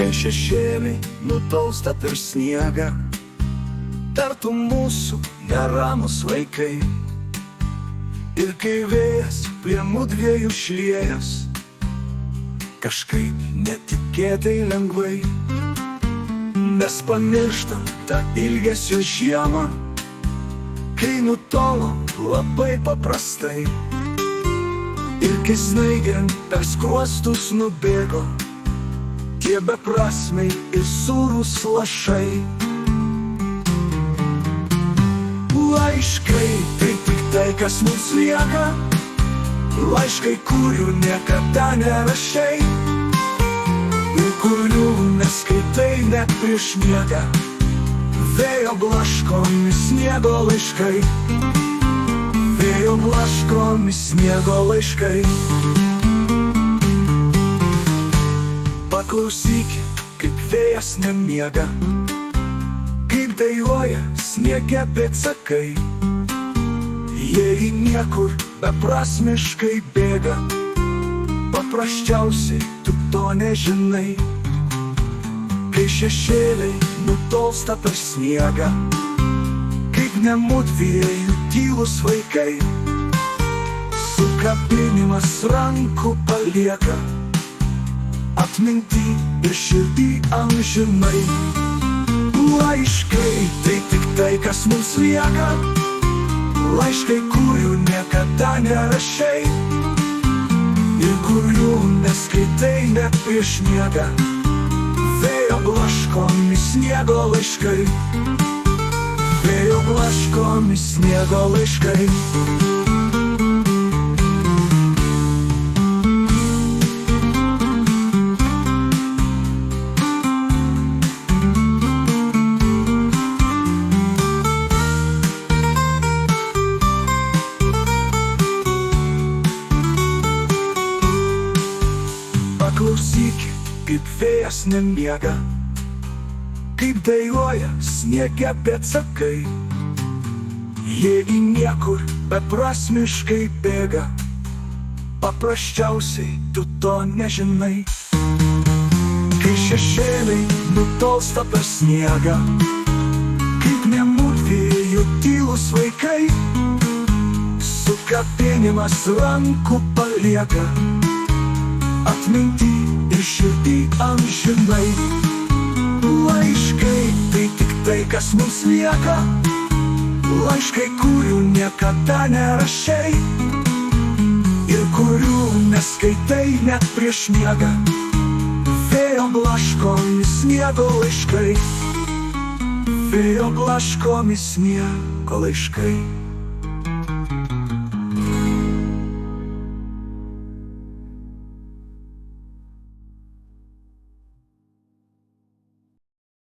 kai šešėliai nutolsta per sniegą, tartum mūsų neramus vaikai. Ir kai vėjas prie mudviejų šliejas, kažkaip netikėtai lengvai mes pamirštam tą ilgesio žiemą, kai nutolom labai paprastai. Ir kai snaigėn per skruostus nubėgo tie beprasmiai ir sūrūs lašai. Laiškai tai tik tai, kas mums lieka, laiškai, kurių niekada nerašei ir kurių neskaitai net prieš miegą. Vėjo blaškomi sniego laiškai, vėjo blaškomi sniego laiškai. Paklausyk, kaip vėjas nemiega, kaip dainuoja sniege pėdsakai. Jie į niekur beprasmiškai bėga, paprasčiausiai tu to nežinai. Kai šešėliai nutolsta per sniegą, kaip nemudviejų tylūs vaikai, sukabinimas rankų palieka atminty ir širdį amžinai. Laiškai tai tik tai, kas mums lieka, laiškai, kurių niekada nerašei ir kurių neskaitai net prieš miegą. Vėjo blaškomi sniego laiškai, vėjo blaškomi sniego laiškai. Paklausyk, kaip vėjas nemiega, kaip dainuoja sniege pėdsakai. Jie į niekur beprasmiškai bėga, paprasčiausiai tu to nežinai. Kai šešėliai nutolsta per sniegą, kaip nemudviejų tylūs vaikai, sukabinimas rankų palieka atminty ir širdį amžinai. Laiškai tai tik tai, kas mums lieka, laiškai, kurių niekada nerašei ir kurių neskaitai net prieš miegą. Vėjo blaškomi sniego laiškai, vėjo blaškomi sniego laiškai.